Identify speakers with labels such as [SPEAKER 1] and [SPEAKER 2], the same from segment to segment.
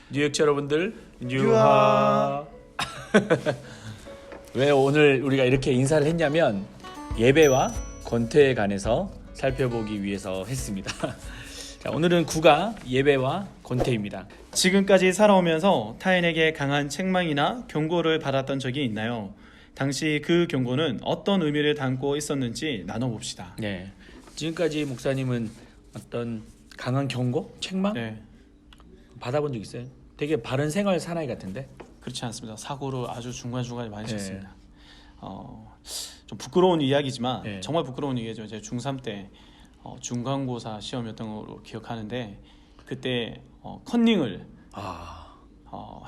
[SPEAKER 1] 뉴욕 여러분들, 뉴하. 왜 오늘 우리가 이렇게 인사를 했냐면 예배와 권태에 관해서 살펴보기 위해서 했습니다. 자, 오늘은 구가 예배와 권태입니다.
[SPEAKER 2] 지금까지 살아오면서 타인에게 강한 책망이나 경고를 받았던 적이 있나요? 당시 그 경고는 어떤 의미를 담고 있었는지 나눠봅시다.
[SPEAKER 1] 네, 지금까지 목사님은 어떤 강한 경고, 책망
[SPEAKER 2] 네,
[SPEAKER 1] 받아본 적 있어요? 되게 바른 생활 사나이 같은데.
[SPEAKER 2] 그렇지 않습니다. 사고를 아주 중간중간에 많이
[SPEAKER 1] 네.
[SPEAKER 2] 쳤습니다. 좀 부끄러운 이야기지만
[SPEAKER 1] 네.
[SPEAKER 2] 정말 부끄러운 얘기죠. 제가 중3 때 중간고사 시험이었던 걸로 기억하는데 그때 컨닝을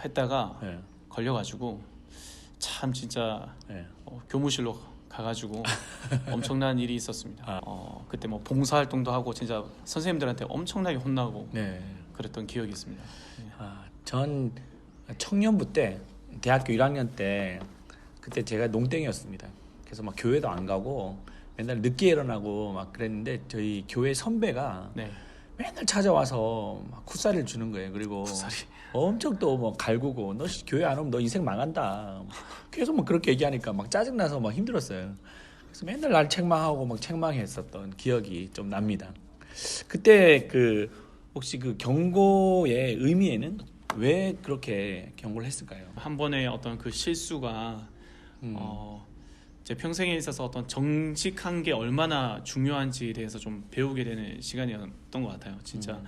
[SPEAKER 2] 했다가
[SPEAKER 1] 네.
[SPEAKER 2] 걸려가지고 참 진짜
[SPEAKER 1] 네.
[SPEAKER 2] 교무실로 가가지고 엄청난 일이 있었습니다. 그때 뭐 봉사활동도 하고 진짜 선생님들한테 엄청나게 혼나고
[SPEAKER 1] 네.
[SPEAKER 2] 그랬던 기억이 있습니다. 네.
[SPEAKER 1] 전 청년부 때 대학교 1학년 때 그때 제가 농땡이였습니다. 그래서 막 교회도 안 가고 맨날 늦게 일어나고 막 그랬는데 저희 교회 선배가
[SPEAKER 2] 네.
[SPEAKER 1] 맨날 찾아와서 막 굿살이를 주는 거예요. 그리고
[SPEAKER 2] 굿살이.
[SPEAKER 1] 엄청 또 뭐 갈구고 너 교회 안 오면 너 인생 망한다. 계속 막 그렇게 얘기하니까 막 짜증나서 막 힘들었어요. 그래서 맨날 날 책망하고 막 책망했었던 기억이 좀 납니다. 그때 그 혹시 그 경고의 의미에는 왜 그렇게 경고를 했을까요?
[SPEAKER 2] 한 번의 어떤 그 실수가 제 평생에 있어서 어떤 정직한 게 얼마나 중요한지에 대해서 좀 배우게 되는 시간이었던 것 같아요. 진짜.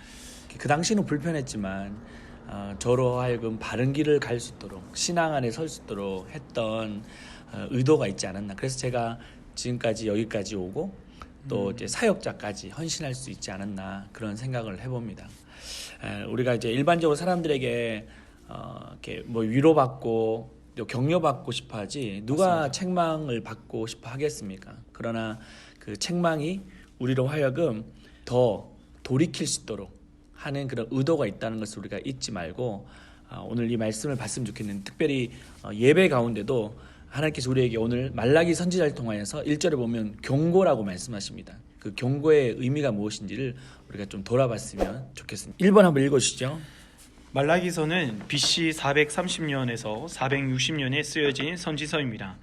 [SPEAKER 1] 그 당시는 불편했지만 저로 하여금 바른 길을 갈 수 있도록 신앙 안에 설 수 있도록 했던 의도가 있지 않았나. 그래서 제가 지금까지 여기까지 오고 또 이제 사역자까지 헌신할 수 있지 않았나 그런 생각을 해봅니다. 우리가 이제 일반적으로 사람들에게 이렇게 뭐 위로받고 또 격려받고 싶어하지 누가
[SPEAKER 2] 맞습니다.
[SPEAKER 1] 책망을 받고 싶어 하겠습니까? 그러나 그 책망이 우리로 하여금 더 돌이킬 수 있도록 하는 그런 의도가 있다는 것을 우리가 잊지 말고 오늘 이 말씀을 봤으면 좋겠는데 특별히 예배 가운데도 하나님께서 우리에게 오늘 말라기 선지자를 통하여서 1절에 보면 경고라고 말씀하십니다. 그 경고의 의미가 무엇인지를 우리가 좀 돌아봤으면 좋겠습니다. 1번 한번 읽어주시죠.
[SPEAKER 2] 말라기서는 BC 430년에서 460년에 쓰여진 선지서입니다.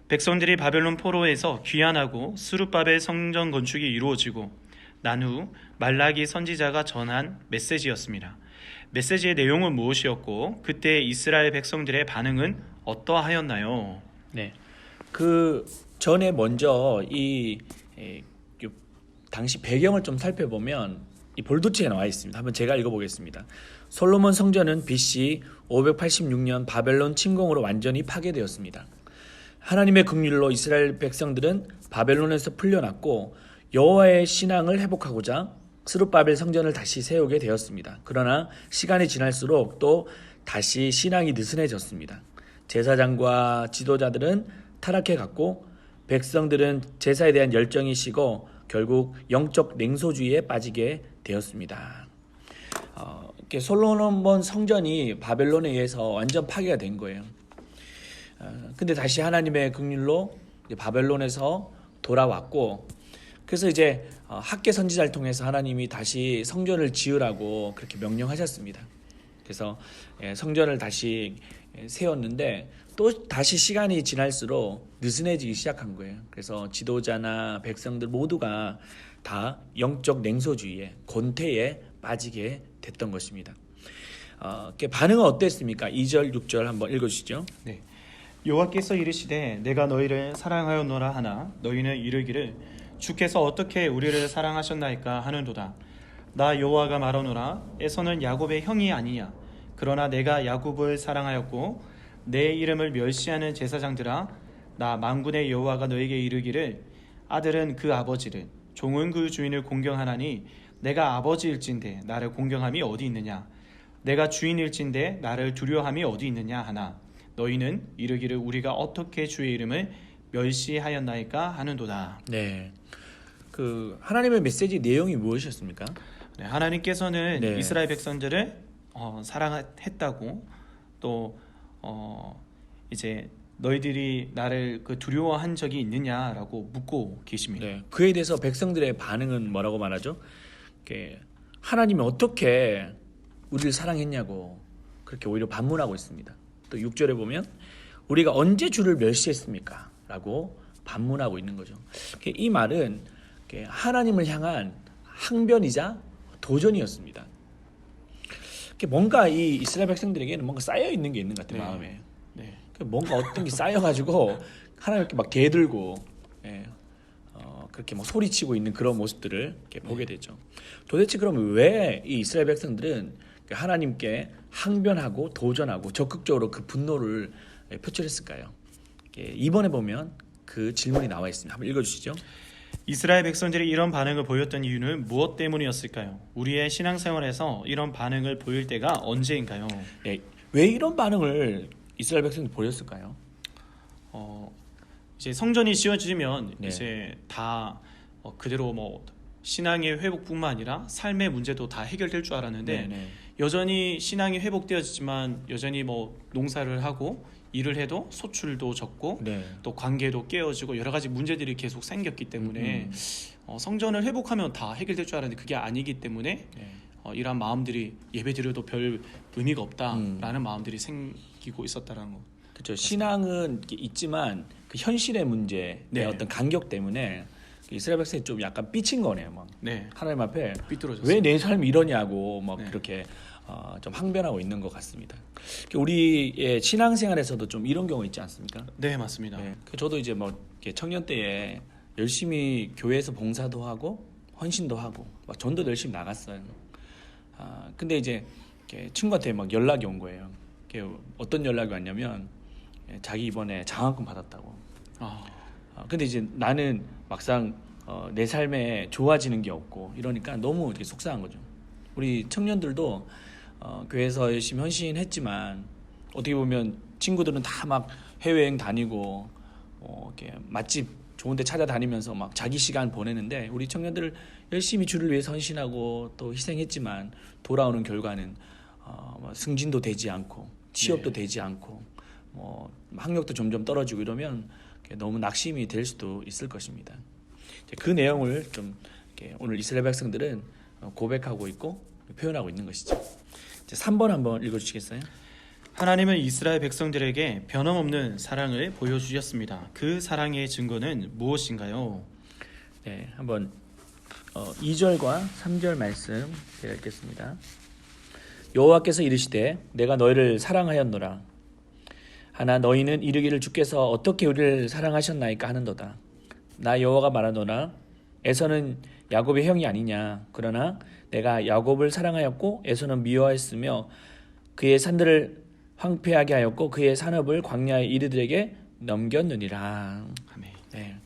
[SPEAKER 2] 백성들이 바벨론 포로에서 귀환하고 스룹바벨 성전 건축이 이루어지고 난 후 말라기 선지자가 전한 메시지였습니다. 메시지의 내용은 무엇이었고 그때 이스라엘 백성들의 반응은 어떠하였나요?
[SPEAKER 1] 네, 그 전에 먼저 이 당시 배경을 좀 살펴보면 이 볼도치에 나와 있습니다. 한번 제가 읽어보겠습니다. 솔로몬 성전은 BC 586년 바벨론 침공으로 완전히 파괴되었습니다. 하나님의 긍휼로 이스라엘 백성들은 바벨론에서 풀려났고 여호와의 신앙을 회복하고자 스룹바벨 성전을 다시 세우게 되었습니다. 그러나 시간이 지날수록 또 다시 신앙이 느슨해졌습니다. 제사장과 지도자들은 타락해 갔고 백성들은 제사에 대한 열정이 식어 결국 영적 냉소주의에 빠지게 되었습니다. 솔로몬 성전이 바벨론에 의해서 완전 파괴가 된 거예요. 근데 다시 하나님의 긍휼로 바벨론에서 돌아왔고 그래서 이제 학개 선지자를 통해서 하나님이 다시 성전을 지으라고 그렇게 명령하셨습니다. 그래서 성전을 다시 세웠는데 또 다시 시간이 지날수록 느슨해지기 시작한 거예요. 그래서 지도자나 백성들 모두가 다 영적 냉소주의에 권태에 빠지게 됐던 것입니다. 반응은 어땠습니까? 2절, 6절 한번 읽어주시죠.
[SPEAKER 2] 네. 여호와께서 이르시되 내가 너희를 사랑하였노라 하나 너희는 이르기를 주께서 어떻게 우리를 사랑하셨나이까 하는도다. 나 여호와가 말하노라 에서는 야곱의 형이 아니냐. 그러나 내가 야곱을 사랑하였고 내 이름을 멸시하는 제사장들아 나 만군의 여호와가 너에게 이르기를 아들은 그 아버지를 종은 그 주인을 공경하나니 내가 아버지일진데 나를 공경함이 어디 있느냐. 내가 주인일진데 나를 두려워함이 어디 있느냐 하나 너희는 이르기를 우리가 어떻게 주의 이름을 멸시하였나이까 하는도다.
[SPEAKER 1] 네, 그 하나님의 메시지 내용이 무엇이었습니까?
[SPEAKER 2] 네, 하나님께서는
[SPEAKER 1] 네.
[SPEAKER 2] 이스라엘 백성들을 사랑했다고 또 이제 너희들이 나를 두려워한 적이 있느냐라고 묻고 계십니다.
[SPEAKER 1] 네, 그에 대해서 백성들의 반응은 뭐라고 말하죠? 하나님이 어떻게 우리를 사랑했냐고 그렇게 오히려 반문하고 있습니다. 또 6절에 보면 우리가 언제 주를 멸시했습니까? 라고 반문하고 있는 거죠. 이 말은 하나님을 향한 항변이자 도전이었습니다. 뭔가 이 이스라엘 백성들에게는 뭔가 쌓여 있는 게 있는 것 같아요. 마음에.
[SPEAKER 2] 네.
[SPEAKER 1] 뭔가 어떤 게 쌓여가지고 하나님께 막 대들고 그렇게 막 소리치고 있는 그런 모습들을 이렇게 보게 되죠. 도대체 그러면 왜 이 이스라엘 백성들은 하나님께 항변하고 도전하고 적극적으로 그 분노를 표출했을까요? 이번에 보면 그 질문이 나와 있습니다. 한번 읽어주시죠.
[SPEAKER 2] 이스라엘 백성들이 이런 반응을 보였던 이유는 무엇 때문이었을까요? 우리의 신앙생활에서 이런 반응을 보일 때가 언제인가요?
[SPEAKER 1] 네, 왜 이런 반응을 이스라엘 백성들이 보였을까요?
[SPEAKER 2] 이제 성전이 지어지면
[SPEAKER 1] 네.
[SPEAKER 2] 이제 다 그대로 뭐 신앙의 회복뿐만 아니라 삶의 문제도 다 해결될 줄 알았는데
[SPEAKER 1] 네.
[SPEAKER 2] 여전히 신앙이 회복되어지지만 여전히 뭐 농사를 하고 일을 해도 소출도 적고
[SPEAKER 1] 네.
[SPEAKER 2] 또 관계도 깨어지고 여러 가지 문제들이 계속 생겼기 때문에 성전을 회복하면 다 해결될 줄 알았는데 그게 아니기 때문에
[SPEAKER 1] 네.
[SPEAKER 2] 이러한 마음들이 예배드려도 별 의미가 없다라는 마음들이 생기고 있었다라는 거.
[SPEAKER 1] 그렇죠. 신앙은 있지만 그 현실의 문제의
[SPEAKER 2] 네.
[SPEAKER 1] 어떤 간격 때문에 이스라엘 백성이 좀 약간 삐친 거네요. 막
[SPEAKER 2] 네.
[SPEAKER 1] 하나님 앞에
[SPEAKER 2] 삐뚤어졌어요.
[SPEAKER 1] 왜 내 삶이 이러냐고 막
[SPEAKER 2] 네.
[SPEAKER 1] 그렇게 좀 항변하고 있는 것 같습니다. 우리의 신앙생활에서도 좀 이런 경우 있지 않습니까?
[SPEAKER 2] 네, 맞습니다.
[SPEAKER 1] 네. 저도 이제 뭐 이렇게 청년 때에 열심히 교회에서 봉사도 하고 헌신도 하고 막 전도 열심히 나갔어요. 근데 이제 이렇게 친구한테 막 연락이 온 거예요. 어떤 연락이 왔냐면 자기 이번에 장학금 받았다고. 근데 이제 나는 막상 내 삶에 좋아지는 게 없고 이러니까 너무 이렇게 속상한 거죠. 우리 청년들도 교회에서 열심히 헌신했지만 어떻게 보면 친구들은 다 막 해외여행 다니고 이렇게 맛집 좋은데 찾아다니면서 막 자기 시간 보내는데 우리 청년들 열심히 주를 위해서 헌신하고 또 희생했지만 돌아오는 결과는 승진도 되지 않고 취업도 되지 않고 뭐 학력도 점점 떨어지고 이러면 너무 낙심이 될 수도 있을 것입니다. 그 내용을 좀 오늘 이스라엘 백성들은 고백하고 있고 표현하고 있는 것이죠. 3번 한번 읽어주시겠어요?
[SPEAKER 2] 하나님은 이스라엘 백성들에게 변함없는 사랑을 보여주셨습니다. 그 사랑의 증거는 무엇인가요?
[SPEAKER 1] 네, 한번 2절과 3절 말씀 제가 읽겠습니다. 여호와께서 이르시되 내가 너희를 사랑하였노라. 하나 너희는 이르기를 주께서 어떻게 우리를 사랑하셨나이까 하는도다. 나 여호와가 말하노라. 에서는 야곱의 형이 아니냐. 그러나 내가 야곱을 사랑하였고 에서는 미워하였으며 그의 산들을 황폐하게 하였고 그의 산업을 광야의 이르들에게 넘겼느니라.
[SPEAKER 2] 아멘.
[SPEAKER 1] 네.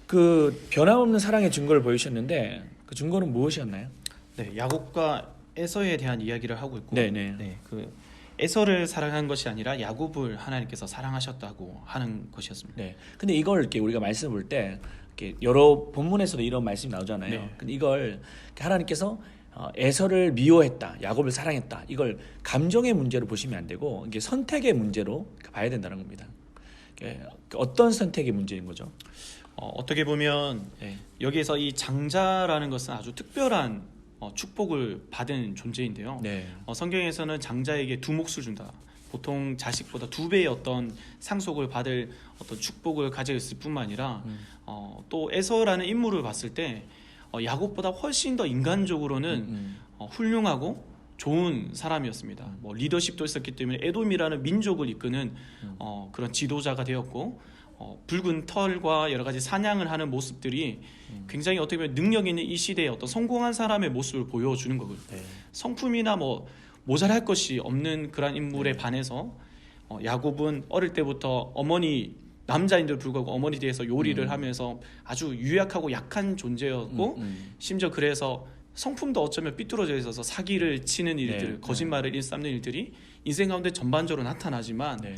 [SPEAKER 1] 그 변함없는 사랑의 증거를 보이셨는데 그 증거는 무엇이었나요?
[SPEAKER 2] 네, 야곱과 에서에 대한 이야기를 하고 있고,
[SPEAKER 1] 네네.
[SPEAKER 2] 그 에서를 사랑한 것이 아니라 야곱을 하나님께서 사랑하셨다고 하는 것이었습니다.
[SPEAKER 1] 네. 근데 이걸 이렇게 우리가 말씀 볼 때 이렇게 여러 본문에서도 이런 말씀이 나오잖아요.
[SPEAKER 2] 네.
[SPEAKER 1] 근데 이걸 하나님께서 에서를 미워했다, 야곱을 사랑했다. 이걸 감정의 문제로 보시면 안 되고 이게 선택의 문제로 봐야 된다는 겁니다. 어떤 선택의 문제인 거죠?
[SPEAKER 2] 어떻게 보면
[SPEAKER 1] 네.
[SPEAKER 2] 여기에서 이 장자라는 것은 아주 특별한 축복을 받은 존재인데요.
[SPEAKER 1] 네.
[SPEAKER 2] 성경에서는 장자에게 두 몫을 준다. 보통 자식보다 2배의 어떤 상속을 받을 어떤 축복을 가지고 있을 뿐만 아니라 또 에서라는 인물을 봤을 때 야곱보다 훨씬 더 인간적으로는 훌륭하고 좋은 사람이었습니다. 뭐 리더십도 있었기 때문에 에돔이라는 민족을 이끄는 그런 지도자가 되었고 붉은 털과 여러 가지 사냥을 하는 모습들이 굉장히 어떻게 보면 능력 있는 이 시대에 어떤 성공한 사람의 모습을 보여주는 거고요.
[SPEAKER 1] 네.
[SPEAKER 2] 성품이나 뭐 모자랄 것이 없는 그런 인물에 반해서 야곱은 어릴 때부터 어머니 남자인데도 불구하고 어머니 뒤에서 요리를 하면서 아주 유약하고 약한 존재였고 심지어 그래서 성품도 어쩌면 삐뚤어져 있어서 사기를 치는 일들,
[SPEAKER 1] 네.
[SPEAKER 2] 거짓말을 일삼는 일들이 인생 가운데 전반적으로 나타나지만
[SPEAKER 1] 네.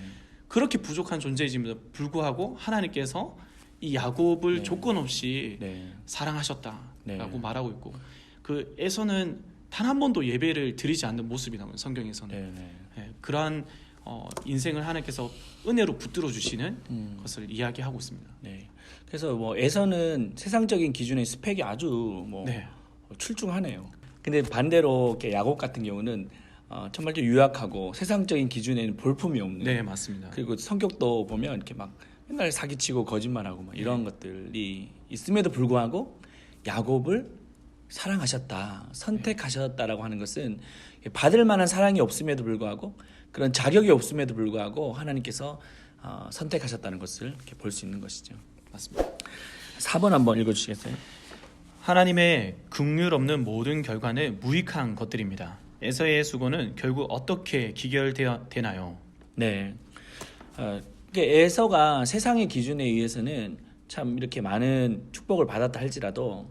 [SPEAKER 2] 그렇게 부족한 존재임에도 불구하고 하나님께서 이 야곱을
[SPEAKER 1] 네.
[SPEAKER 2] 조건 없이
[SPEAKER 1] 네.
[SPEAKER 2] 사랑하셨다라고
[SPEAKER 1] 네.
[SPEAKER 2] 말하고 있고 그 에서는 단 한 번도 예배를 드리지 않는 모습이 나오는 성경에서는
[SPEAKER 1] 네. 네.
[SPEAKER 2] 예, 그러한 인생을 하나님께서 은혜로 붙들어 주시는 것을 이야기하고 있습니다.
[SPEAKER 1] 네. 그래서 뭐 에서는 세상적인 기준의 스펙이 아주 뭐
[SPEAKER 2] 네.
[SPEAKER 1] 출중하네요. 근데 반대로 이렇게 야곱 같은 경우는 정말 좀 유약하고 세상적인 기준에는 볼품이 없는.
[SPEAKER 2] 네, 맞습니다.
[SPEAKER 1] 그리고 성격도 보면 이렇게 막 맨날 사기치고 거짓말하고 막 이런 것들이 있음에도 불구하고 야곱을 사랑하셨다, 선택하셨다라고 하는 것은 받을 만한 사랑이 없음에도 불구하고 그런 자격이 없음에도 불구하고 하나님께서 선택하셨다는 것을 이렇게 볼 수 있는 것이죠.
[SPEAKER 2] 맞습니다.
[SPEAKER 1] 4번 한번 읽어주시겠어요?
[SPEAKER 2] 하나님의 긍휼 없는 모든 결과는 무익한 것들입니다. 에서의 수고는 결국 어떻게 기결되나요?
[SPEAKER 1] 네. 에서가 세상의 기준에 의해서는 참 이렇게 많은 축복을 받았다 할지라도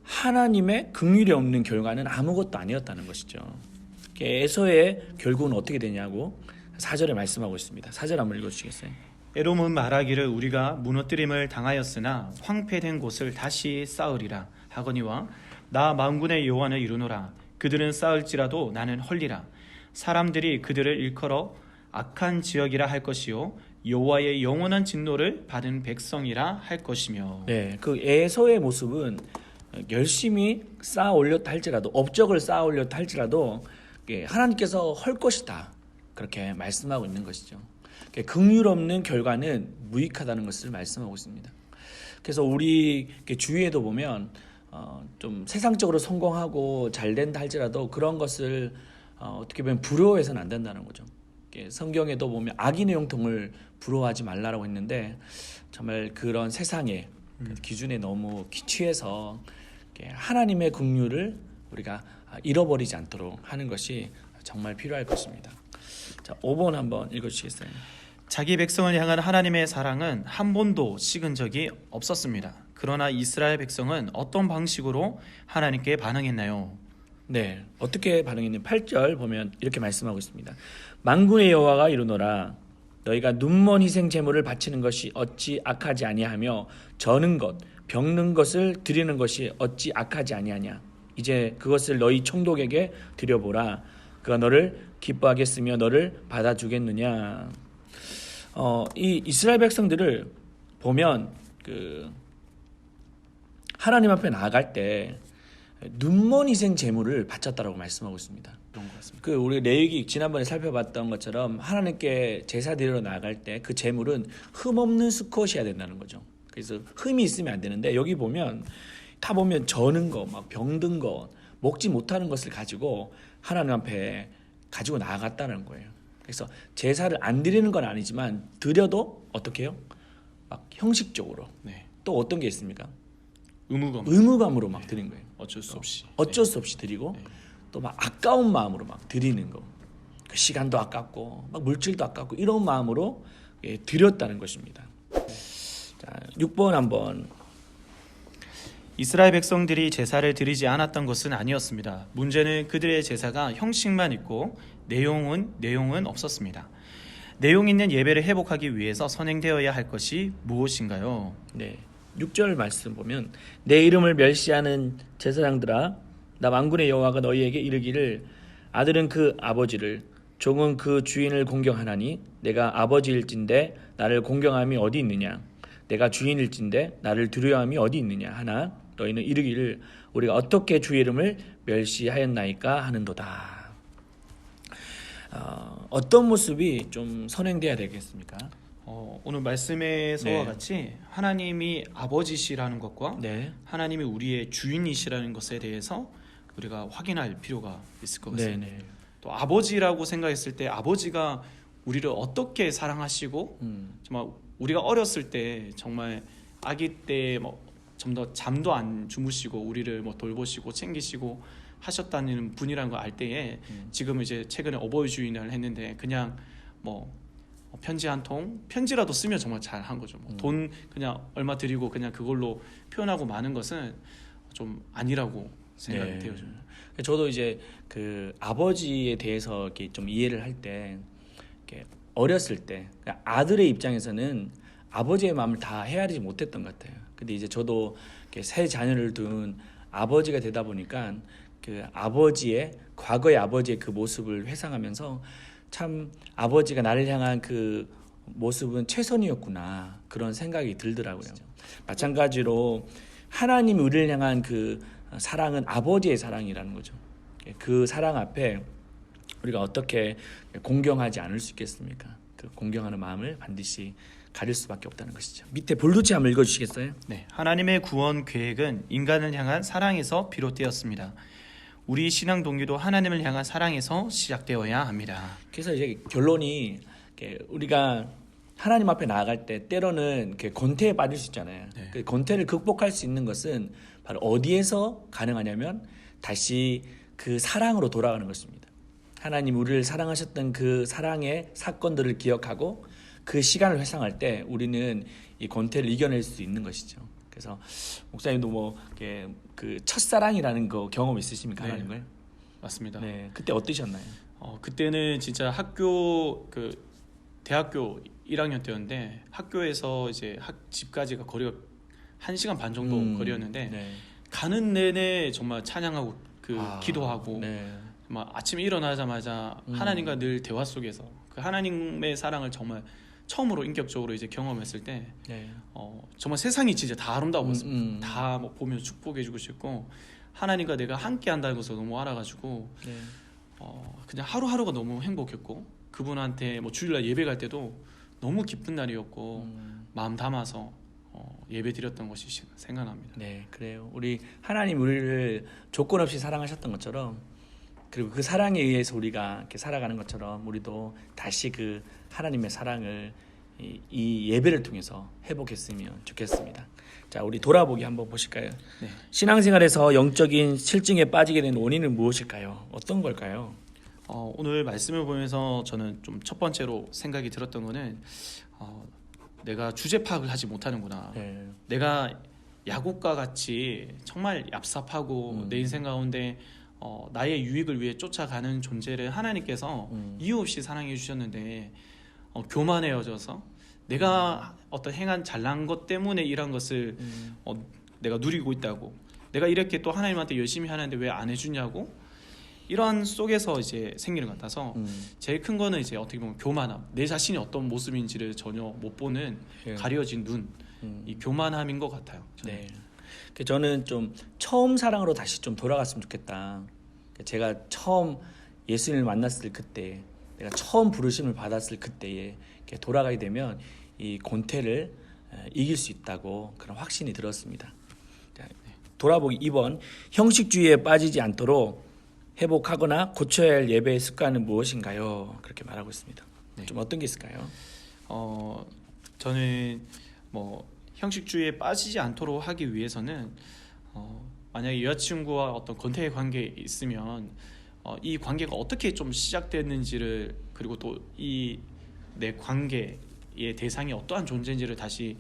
[SPEAKER 1] 하나님의 긍휼이 없는 결과는 아무것도 아니었다는 것이죠. 에서의 결국은 어떻게 되냐고 4절에 말씀하고 있습니다. 4절 한번 읽어주시겠어요?
[SPEAKER 2] 에돔은 말하기를 우리가 무너뜨림을 당하였으나 황폐된 곳을 다시 쌓으리라 하거니와 나 만군의 여호와를 이루노라. 그들은 쌓을지라도 나는 헐리라. 사람들이 그들을 일컬어 악한 지역이라 할 것이요 여호와의 영원한 진노를 받은 백성이라 할 것이며.
[SPEAKER 1] 네, 그 에서의 모습은 열심히 쌓아 올렸다 할지라도 업적을 쌓아 올렸다 할지라도 하나님께서 헐 것이다 그렇게 말씀하고 있는 것이죠. 긍휼 없는 결과는 무익하다는 것을 말씀하고 있습니다. 그래서 우리 주위에도 보면 좀 세상적으로 성공하고 잘 된다 할지라도 그런 것을 어떻게 보면 부러워해서는 안 된다는 거죠. 성경에도 보면 악인의 형통을 부러워하지 말라라고 했는데 정말 그런 세상의 기준에 너무 취해서 하나님의 긍휼을 우리가 잃어버리지 않도록 하는 것이 정말 필요할 것입니다. 자, 5번 한번 읽어주시겠어요?
[SPEAKER 2] 자기 백성을 향한 하나님의 사랑은 한 번도 식은 적이 없었습니다. 그러나 이스라엘 백성은 어떤 방식으로 하나님께 반응했나요?
[SPEAKER 1] 네, 어떻게 반응했냐면 8절 보면 이렇게 말씀하고 있습니다. 만군의 여호와가 이르노라 너희가 눈먼 희생 제물을 바치는 것이 어찌 악하지 아니하며 저는 것 병든 것을 드리는 것이 어찌 악하지 아니하냐. 이제 그것을 너희 총독에게 드려보라. 그가 너를 기뻐하겠으며 너를 받아주겠느냐. 이 이스라엘 백성들을 보면 하나님 앞에 나아갈 때 눈먼 희생 제물을 바쳤다라고 말씀하고 있습니다.
[SPEAKER 2] 그런 것 같습니다.
[SPEAKER 1] 우리 레위기 지난번에 살펴봤던 것처럼 하나님께 제사 드리러 나아갈 때 그 제물은 흠 없는 수컷이어야 된다는 거죠. 그래서 흠이 있으면 안 되는데 여기 보면 다 보면 저는 거, 막 병든 거, 먹지 못하는 것을 가지고 하나님 앞에 가지고 나아갔다는 거예요. 그래서 제사를 안 드리는 건 아니지만 드려도 어떻게 해요? 막 형식적으로.
[SPEAKER 2] 네.
[SPEAKER 1] 또 어떤 게 있습니까?
[SPEAKER 2] 의무감으로
[SPEAKER 1] 막 드린 거예요.
[SPEAKER 2] 어쩔 수 없이
[SPEAKER 1] 드리고
[SPEAKER 2] 네.
[SPEAKER 1] 또 막 아까운 마음으로 막 드리는 거. 그 시간도 아깝고 막 물질도 아깝고 이런 마음으로 드렸다는 것입니다. 자, 6번 한번.
[SPEAKER 2] 이스라엘 백성들이 제사를 드리지 않았던 것은 아니었습니다. 문제는 그들의 제사가 형식만 있고 내용은 없었습니다. 내용 있는 예배를 회복하기 위해서 선행되어야 할 것이 무엇인가요?
[SPEAKER 1] 네. 6절 말씀 보면 내 이름을 멸시하는 제사장들아 나 만군의 여호와가 너희에게 이르기를 아들은 그 아버지를 종은 그 주인을 공경하나니 내가 아버지일진데 나를 공경함이 어디 있느냐 내가 주인일진데 나를 두려워함이 어디 있느냐 하나 너희는 이르기를 우리가 어떻게 주의 이름을 멸시하였나이까 하는도다. 어떤 모습이 좀 선행돼야 되겠습니까?
[SPEAKER 2] 오늘 말씀에서와
[SPEAKER 1] 네.
[SPEAKER 2] 같이 하나님이 아버지시라는 것과
[SPEAKER 1] 네.
[SPEAKER 2] 하나님이 우리의 주인이시라는 것에 대해서 우리가 확인할 필요가 있을 것 같습니다.
[SPEAKER 1] 네.
[SPEAKER 2] 또 아버지라고 생각했을 때 아버지가 우리를 어떻게 사랑하시고 정말 우리가 어렸을 때 정말 아기 때 좀 더 잠도 안 주무시고 우리를 돌보시고 챙기시고 하셨다는 분이라는 걸 알 때에 지금 이제 최근에 어버이 주인을 했는데 그냥 편지 한 통 편지라도 쓰면 정말 잘한 거죠. 돈 그냥 얼마 드리고 그냥 그걸로 표현하고 마는 것은 좀 아니라고 생각이 돼요.
[SPEAKER 1] 저도 이제 그 아버지에 대해서 이렇게 좀 이해를 할 때 어렸을 때 그러니까 아들의 입장에서는 아버지의 마음을 다 헤아리지 못했던 것 같아요. 근데 이제 저도 이렇게 세 자녀를 둔 아버지가 되다 보니까 그 아버지의 과거의 아버지의 그 모습을 회상하면서 참 아버지가 나를 향한 그 모습은 최선이었구나 그런 생각이 들더라고요. 마찬가지로 하나님이 우리를 향한 그 사랑은 아버지의 사랑이라는 거죠. 그 사랑 앞에 우리가 어떻게 공경하지 않을 수 있겠습니까? 그 공경하는 마음을 반드시 가질 수밖에 없다는 것이죠. 밑에 볼두치 한번 읽어주시겠어요?
[SPEAKER 2] 네, 하나님의 구원 계획은 인간을 향한 사랑에서 비롯되었습니다. 우리 신앙 동기도 하나님을 향한 사랑에서 시작되어야 합니다.
[SPEAKER 1] 그래서 이제 결론이 우리가 하나님 앞에 나아갈 때 때로는 권태에 빠질 수 있잖아요.
[SPEAKER 2] 네.
[SPEAKER 1] 그 권태를 극복할 수 있는 것은 바로 어디에서 가능하냐면 다시 그 사랑으로 돌아가는 것입니다. 하나님 우리를 사랑하셨던 그 사랑의 사건들을 기억하고 그 시간을 회상할 때 우리는 이 권태를 이겨낼 수 있는 것이죠. 그래서 목사님도 그 첫사랑이라는 거 경험 있으십니까?
[SPEAKER 2] 네.
[SPEAKER 1] 하나님을?
[SPEAKER 2] 맞습니다.
[SPEAKER 1] 네, 그때 어떠셨나요?
[SPEAKER 2] 그때는 진짜 대학교 1학년 때였는데 학교에서 이제 집까지가 거리가 1시간 반 정도 거리였는데
[SPEAKER 1] 네.
[SPEAKER 2] 가는 내내 정말 찬양하고 기도하고
[SPEAKER 1] 네.
[SPEAKER 2] 정말 아침에 일어나자마자 하나님과 늘 대화 속에서 그 하나님의 사랑을 정말 처음으로 인격적으로 이제 경험했을 때
[SPEAKER 1] 네.
[SPEAKER 2] 정말 세상이 진짜 다 아름다워 보였습니다. 다 뭐 보면 축복해주고 싶고 하나님과 내가 함께 한다는 것을 너무 알아가지고
[SPEAKER 1] 네.
[SPEAKER 2] 그냥 하루하루가 너무 행복했고 그분한테 뭐 주일날 예배 갈 때도 너무 기쁜 날이었고 마음 담아서 예배 드렸던 것이 생각납니다.
[SPEAKER 1] 네, 그래요. 우리 하나님 우리를 조건 없이 사랑하셨던 것처럼 그리고 그 사랑에 의해서 우리가 이렇게 살아가는 것처럼 우리도 다시 그 하나님의 사랑을 이 예배를 통해서 회복했으면 좋겠습니다. 자, 우리 돌아보기 한번 보실까요?
[SPEAKER 2] 네.
[SPEAKER 1] 신앙생활에서 영적인 실증에 빠지게 된 원인은 무엇일까요? 어떤 걸까요?
[SPEAKER 2] 오늘 말씀을 보면서 저는 좀 첫 번째로 생각이 들었던 거는 내가 주제 파악을 하지 못하는구나.
[SPEAKER 1] 네.
[SPEAKER 2] 내가 야곱과 같이 정말 얍삽하고 내 인생 가운데 나의 유익을 위해 쫓아가는 존재를 하나님께서 이유 없이 사랑해 주셨는데 교만해져서 내가 어떤 행한 잘난 것 때문에 이런 것을 내가 누리고 있다고, 내가 이렇게 또 하나님한테 열심히 하는데 왜 안 해주냐고, 이런 속에서 이제 생기는 것 같아서 제일 큰 거는 이제 어떻게 보면 교만함, 내 자신이 어떤 모습인지를 전혀 못 보는
[SPEAKER 1] 예.
[SPEAKER 2] 가려진 눈, 이 교만함인 것 같아요.
[SPEAKER 1] 네. 저는 좀 처음 사랑으로 다시 좀 돌아갔으면 좋겠다. 제가 처음 예수님을 만났을 그때, 내가 처음 부르심을 받았을 그때에 이렇게 돌아가게 되면 이 권태를 이길 수 있다고 그런 확신이 들었습니다. 자, 돌아보기 2번, 형식주의에 빠지지 않도록 회복하거나 고쳐야 할 예배의 습관은 무엇인가요? 그렇게 말하고 있습니다.
[SPEAKER 2] 네.
[SPEAKER 1] 좀 어떤 게 있을까요?
[SPEAKER 2] 저는 뭐 형식주의에 빠지지 않도록 하기 위해서는 만약에 여자친구와 어떤 권태의 관계에 있으면 이 관계가 어떻게 좀 시작됐는지를, 그리고 또 이 내 관계의 대상이 어떠한 존재인지를 다시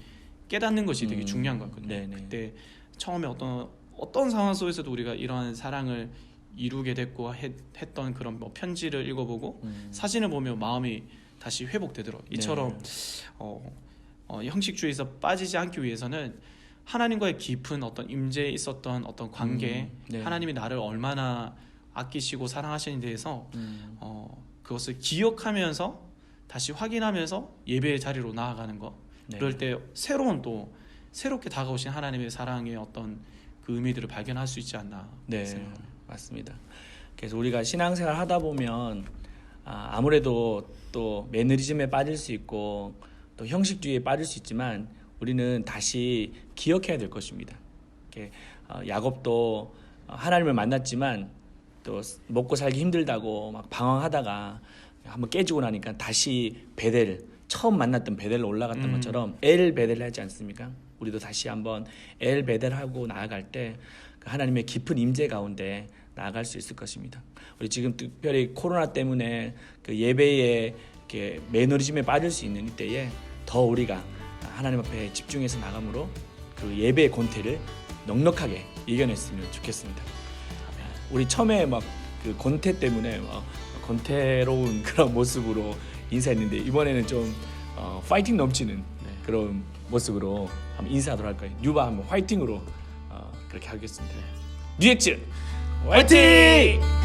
[SPEAKER 2] 깨닫는 것이 되게 중요한 것 같거든요.
[SPEAKER 1] 네네.
[SPEAKER 2] 그때 처음에 어떤 상황 속에서도 우리가 이러한 사랑을 이루게 됐고 했던 그런 뭐 편지를 읽어보고 사진을 보면 마음이 다시 회복되더라고요. 이처럼 형식주의에서 빠지지 않기 위해서는 하나님과의 깊은 어떤 임재에 있었던 어떤 관계,
[SPEAKER 1] 네.
[SPEAKER 2] 하나님이 나를 얼마나 아끼시고 사랑하시는 데에서 그것을 기억하면서 다시 확인하면서 예배의 자리로 나아가는 것.
[SPEAKER 1] 네.
[SPEAKER 2] 그럴 때 새롭게 다가오신 하나님의 사랑의 어떤 그 의미들을 발견할 수 있지 않나.
[SPEAKER 1] 네,
[SPEAKER 2] 생각합니다.
[SPEAKER 1] 맞습니다. 그래서 우리가 신앙생활 하다 보면 아무래도 또 매너리즘에 빠질 수 있고 또 형식주의에 빠질 수 있지만 우리는 다시 기억해야 될 것입니다. 야곱도 하나님을 만났지만 또 먹고 살기 힘들다고 막 방황하다가 한번 깨지고 나니까 다시 베델, 처음 만났던 베델로 올라갔던 것처럼 엘 베델을 하지 않습니까? 우리도 다시 한번 엘 베델하고 나아갈 때 하나님의 깊은 임재 가운데 나아갈 수 있을 것입니다. 우리 지금 특별히 코로나 때문에 그 예배에 이렇게 매너리즘에 빠질 수 있는 이때에 더 우리가 하나님 앞에 집중해서 나감으로 그 예배의 권태를 넉넉하게 이겨냈으면 좋겠습니다. 우리 처음에 막 그 권태 때문에 막 권태로운 그런 모습으로 인사했는데 이번에는 좀 파이팅 넘치는 그런 모습으로 한번 인사하도록 할 거예요. 뉴바 한번 화이팅으로 그렇게 하겠습니다. 뉴엑즈 화이팅!